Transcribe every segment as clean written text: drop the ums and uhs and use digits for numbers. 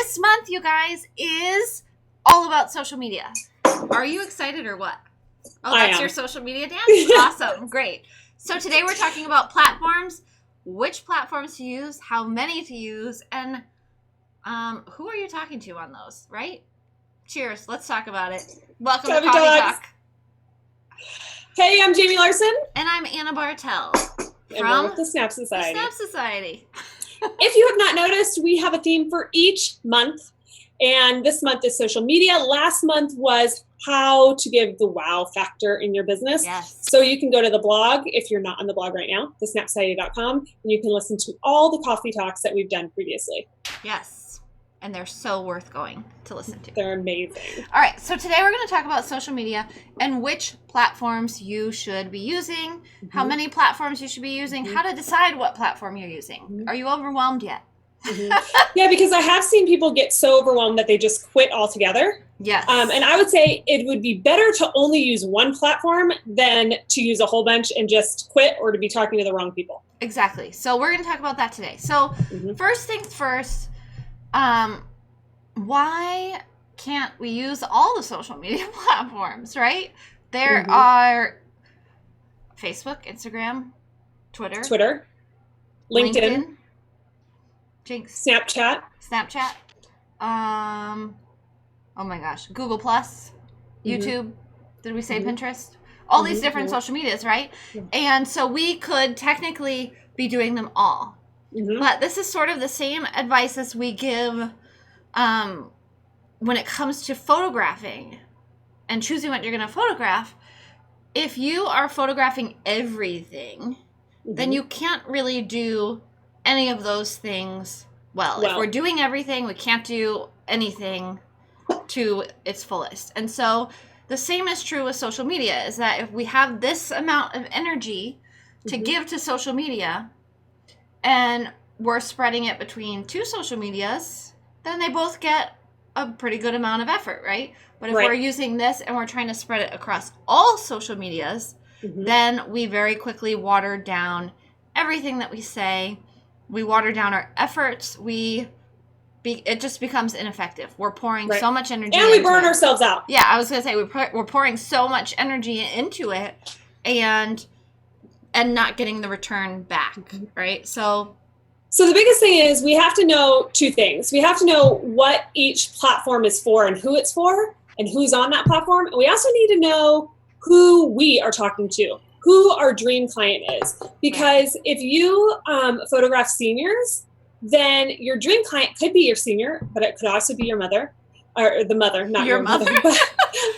this month, you guys, is all about social media. Are you excited or what? Oh, that's your social media dance? Awesome. Great. So today we're talking about platforms, which platforms to use, how many to use, and who are you talking to on those, right? Cheers. Let's talk about it. Welcome to Coffee Talk. Hey, I'm Jamie Larson. And I'm Anna Bartell. From the Snap Society. The Snap Society. If you have not noticed, we have a theme for each month. And this month is social media. Last month was how to give the wow factor in your business. Yes. So you can go to the blog, if you're not on the blog right now, thesnapsociety.com, and you can listen to all the coffee talks that we've done previously. Yes. And they're so worth going to listen to. They're amazing. All right. So today we're going to talk about social media and which platforms you should be using, how many platforms you should be using, how to decide what platform you're using. Are you overwhelmed yet? Yeah, because I have seen people get so overwhelmed that they just quit altogether. Yes. And I would say it would be better to only use one platform than to use a whole bunch and just quit or to be talking to the wrong people. Exactly. So we're going to talk about that today. So first things first, why can't we use all the social media platforms, right? There are Facebook, Instagram, Twitter, LinkedIn. Jinx. Snapchat. Oh my gosh. Google Plus, YouTube. Did we say Pinterest? All these different social medias, right? And so we could technically be doing them all. But this is sort of the same advice as we give when it comes to photographing and choosing what you're going to photograph. If you are photographing everything, then you can't really do any of those things well. If we're doing everything, we can't do anything to its fullest. And so the same is true with social media, is that if we have this amount of energy to give to social media and we're spreading it between two social medias, then they both get a pretty good amount of effort, right? But if we're using this and we're trying to spread it across all social medias, then we very quickly water down everything that we say. We water down our efforts. It just becomes ineffective. We're pouring so much energy and we burn ourselves out. Yeah, I was going to say we're pouring so much energy into it and not getting the return back, right? So the biggest thing is we have to know two things. We have to know what each platform is for and who it's for and who's on that platform. And we also need to know who we are talking to, who our dream client is. Because if you photograph seniors, then your dream client could be your senior, but it could also be your mother, or the mother, not your mother,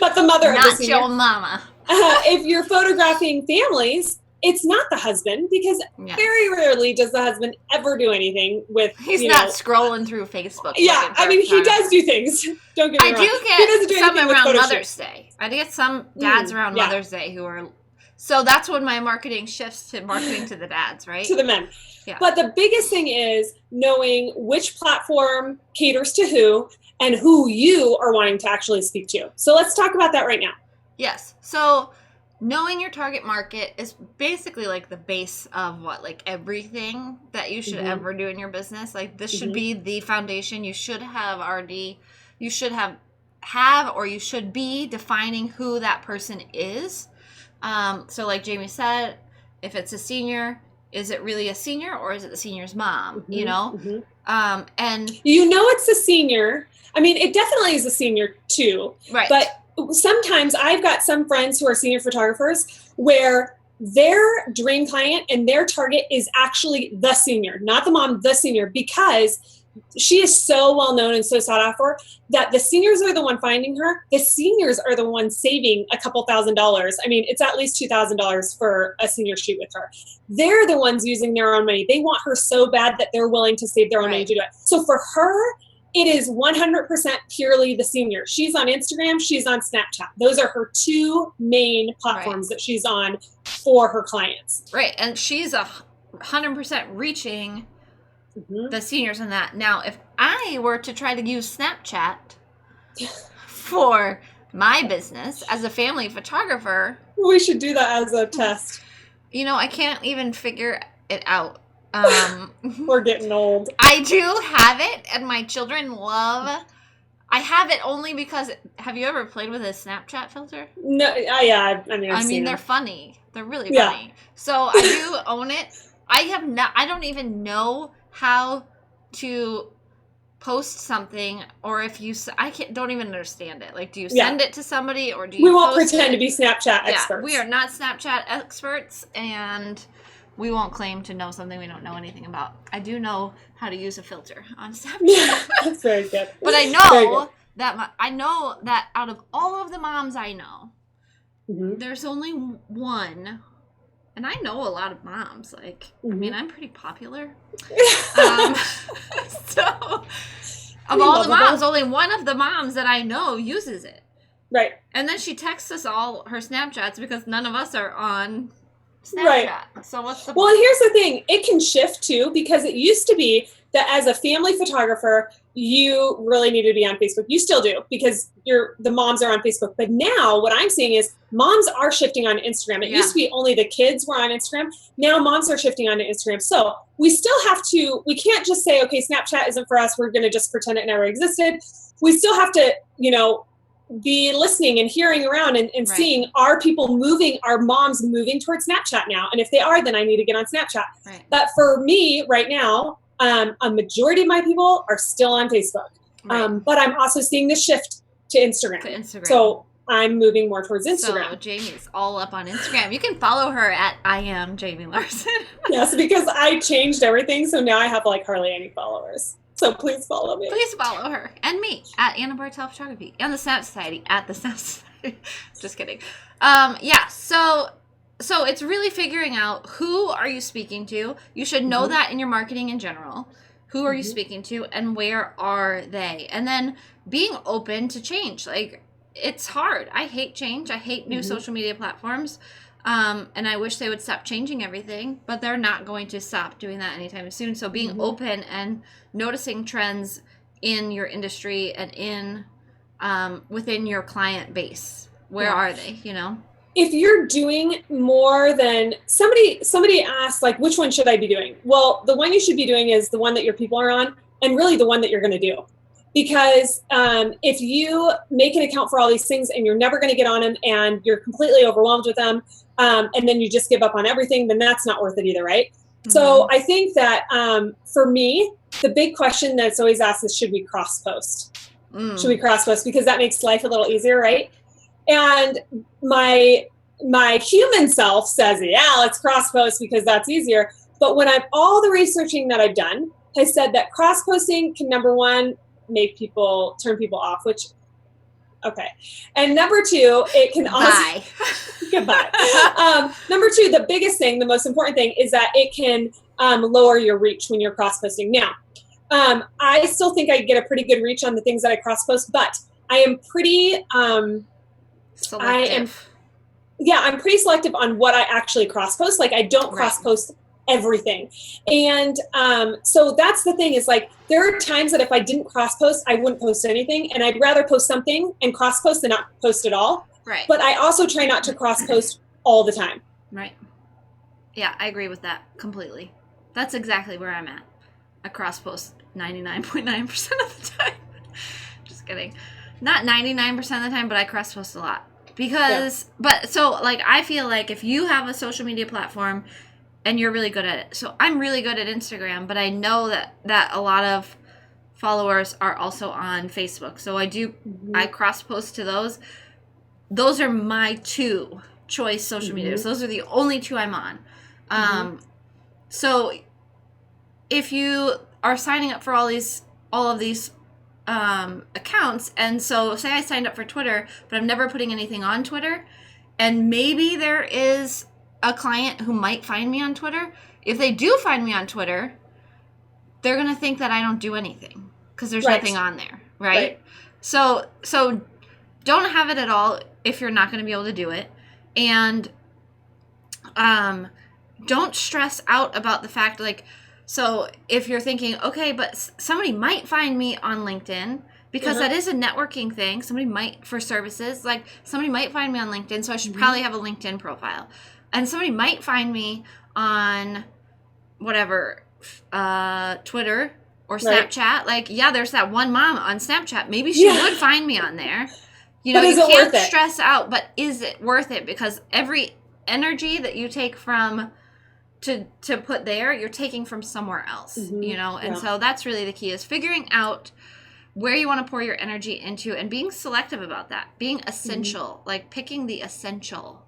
but the mother of the senior. Not your mama. If you're photographing families, it's not the husband, because very rarely does the husband ever do anything with. He's not scrolling through Facebook. Yeah, I mean, he does do things. Don't get me wrong. I do get some around Mother's Day. I do get some dads around Mother's Day who are. So that's when my marketing shifts to marketing to the dads, right? To the men. Yeah. But the biggest thing is knowing which platform caters to who and who you are wanting to actually speak to. So let's talk about that right now. Yes. So knowing your target market is basically like the base of everything that you should ever do in your business. Like this should be the foundation. You should have or you should be defining who that person is. So like Jamie said, if it's a senior, is it really a senior or is it the senior's mom? You know? And it's a senior. I mean, it definitely is a senior too. Right. But sometimes I've got some friends who are senior photographers where their dream client and their target is actually the senior, not the mom, the senior, because she is so well known and so sought after that the seniors are the one finding her. The seniors are the ones saving a couple $1,000s. I mean, it's at least $2,000 for a senior shoot with her. They're the ones using their own money. They want her so bad that they're willing to save their own money to do it. So for her, it is 100% purely the senior. She's on Instagram. She's on Snapchat. Those are her two main platforms that she's on for her clients. Right. And she's 100% reaching the seniors in that. Now, if I were to try to use Snapchat for my business as a family photographer. We should do that as a test. I can't even figure it out. We're getting old. I do have it, and my children love. I have it only because. Have you ever played with a Snapchat filter? No, yeah. I mean, I mean, they're funny. They're really funny. So I do own it. I don't even know how to post something, or if you. Don't even understand it. Like, do you send it to somebody, or do you? We won't pretend to be Snapchat experts. Yeah, we are not Snapchat experts, and we won't claim to know something we don't know anything about. I do know how to use a filter on Snapchat. That's very good. But I know that out of all of the moms I know, there's only one, and I know a lot of moms. Like, I mean, I'm pretty popular. So, of all the moms, only one of the moms that I know uses it. Right. And then she texts us all her Snapchats because none of us are on Snapchat. Right. So what's the Well, and here's the thing. It can shift too, because it used to be that as a family photographer, you really needed to be on Facebook. You still do, because the moms are on Facebook. But now what I'm seeing is moms are shifting on Instagram. It used to be only the kids were on Instagram. Now moms are shifting onto Instagram. So we still have to, we can't just say, okay, Snapchat isn't for us. We're going to just pretend it never existed. We still have to, be listening and hearing around and seeing, are moms moving towards Snapchat now? And if they are, then I need to get on Snapchat. Right. But for me right now, a majority of my people are still on Facebook. Right. But I'm also seeing the shift to Instagram. So I'm moving more towards Instagram. So Jamie's all up on Instagram. You can follow her at I am Jamie Larson. Yes, because I changed everything. So now I have hardly any followers. So please follow me. Please follow her. And me at Anna Bartel Photography. And the Snap Society at the Snap Society. Just kidding. So it's really figuring out, who are you speaking to? You should know that in your marketing in general. Who are you speaking to, and where are they? And then being open to change. Like, it's hard. I hate change. I hate new social media platforms. And I wish they would stop changing everything, but they're not going to stop doing that anytime soon. So being open and noticing trends in your industry and in within your client base. Where are they, If you're doing more than somebody asked, which one should I be doing? Well, the one you should be doing is the one that your people are on, and really the one that you're going to do. Because if you make an account for all these things and you're never going to get on them and you're completely overwhelmed with them, and then you just give up on everything, then that's not worth it either, right? So I think that for me, the big question that's always asked is, should we cross-post? Should we cross-post? Because that makes life a little easier, right? And my human self says, yeah, let's cross-post because that's easier. But when all the researching that I've done has said that cross-posting can, number one, turn people off, which, okay. And number two, it can also, goodbye. Number two, the biggest thing, the most important thing is that it can lower your reach when you're cross-posting. Now, I still think I get a pretty good reach on the things that I cross-post, but I am pretty, selective. I'm pretty selective on what I actually cross-post. I don't cross-post everything. And so that's the thing, is there are times that if I didn't cross-post, I wouldn't post anything, and I'd rather post something and cross-post than not post at all. Right. But I also try not to cross-post all the time. Right. Yeah, I agree with that completely. That's exactly where I'm at. I cross-post 99.9% of the time. Just kidding. Not 99% of the time, but I cross-post a lot. Because, I feel like if you have a social media platform and you're really good at it. So I'm really good at Instagram, but I know that a lot of followers are also on Facebook. So I cross-post to those. Those are my two choice social medias. Those are the only two I'm on. So if you are signing up for all of these accounts, and so say I signed up for Twitter, but I'm never putting anything on Twitter, and maybe there is a client who might find me on Twitter. If they do find me on Twitter, they're going to think that I don't do anything because there's nothing on there, right? So don't have it at all if you're not going to be able to do it. And don't stress out about the fact, so if you're thinking, okay, but somebody might find me on LinkedIn, because that is a networking thing. Somebody might, for services, somebody might find me on LinkedIn, so I should probably have a LinkedIn profile. And somebody might find me on whatever, Twitter or Right. Snapchat. Like, yeah, there's that one mom on Snapchat. Maybe she Yeah. would find me on there. You But know, is you it can't worth it? stress out, but is it worth it? Because every energy that you take from to put there, you're taking from somewhere else, Mhm. you know? And Yeah. so that's really the key, is figuring out where you want to pour your energy into and being selective about that, being essential, like picking the essential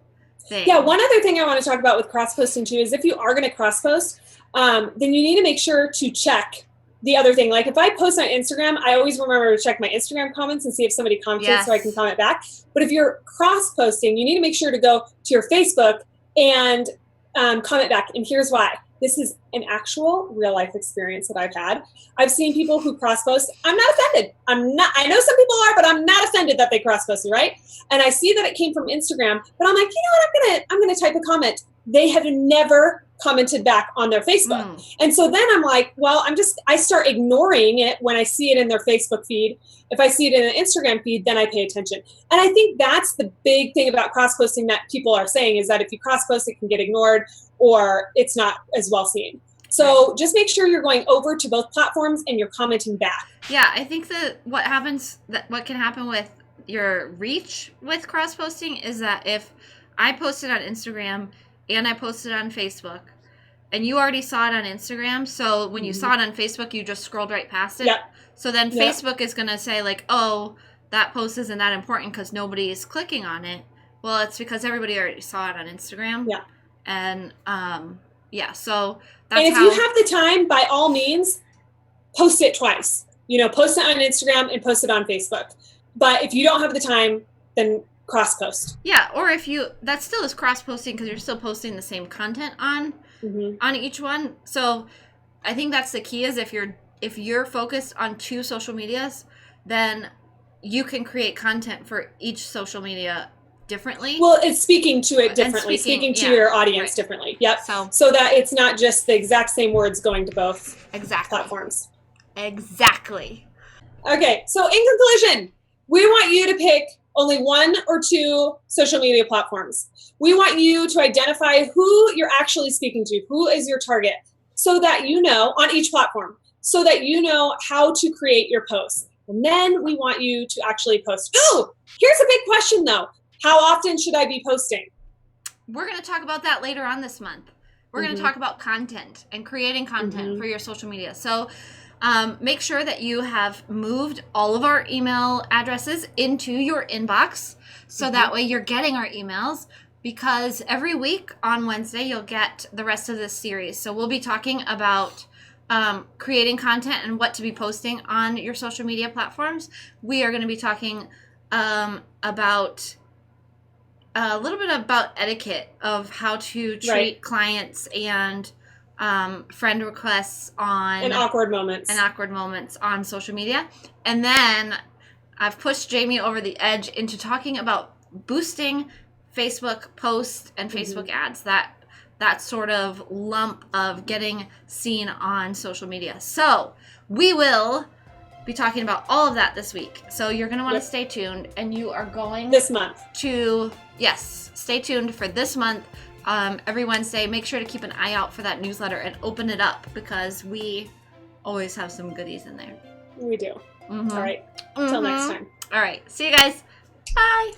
thing. Yeah, one other thing I want to talk about with cross posting too is if you are going to cross post, then you need to make sure to check the other thing. Like if I post on Instagram, I always remember to check my Instagram comments and see if somebody commented so I can Yes. comment back. But if you're cross posting, you need to make sure to go to your Facebook and comment back. And here's why. This is an actual real life experience that I've had. I've seen people who cross post. I'm not offended. I know some people are, but I'm not offended that they cross posted, right? And I see that it came from Instagram, but I'm like, you know what? I'm gonna type a comment. They have never commented back on their Facebook. And so then I'm like, well, I start ignoring it when I see it in their Facebook feed. If I see it in an Instagram feed, then I pay attention. And I think that's the big thing about cross posting that people are saying, is that if you cross post, it can get ignored or it's not as well seen. So just make sure you're going over to both platforms and you're commenting back. Yeah, I think that what can happen with your reach with cross posting is that if I posted on Instagram and I posted on Facebook and you already saw it on Instagram, so when you saw it on Facebook, you just scrolled right past it. Yep. So then Yep. Facebook is going to say like, oh, that post isn't that important because nobody is clicking on it. Well, it's because everybody already saw it on Instagram. Yeah. And yeah, so that's and if you have the time, by all means, post it twice. You know, post it on Instagram and post it on Facebook. But if you don't have the time, then cross post. Yeah, or if you, that still is cross posting because you're still posting the same content on each one. So I think that's the key, is if you're focused on 2 social medias, then you can create content for each social media differently. Well, it's speaking to it differently, speaking to your audience differently. Yep. So that it's not just the exact same words going to both platforms. Exactly. Okay, so in conclusion, we want you to pick only 1 or 2 social media platforms. We want you to identify who you're actually speaking to, who is your target, so that you know, on each platform, so that you know how to create your posts. And then we want you to actually post. Oh, here's a big question though. How often should I be posting? We're going to talk about that later on this month. We're going to talk about content and creating content for your social media. So make sure that you have moved all of our email addresses into your inbox, so that way you're getting our emails, because every week on Wednesday you'll get the rest of this series. So we'll be talking about creating content and what to be posting on your social media platforms. We are going to be talking about a little bit about etiquette of how to treat clients and friend requests on and awkward moments on social media. And then I've pushed Jamie over the edge into talking about boosting Facebook posts and Facebook ads, that sort of lump of getting seen on social media. So we will be talking about all of that this week. So you're going to want to stay tuned, and you are going this month to, stay tuned for this month. Every Wednesday, make sure to keep an eye out for that newsletter and open it up, because we always have some goodies in there. We do. All right. Until next time. All right. See you guys. Bye.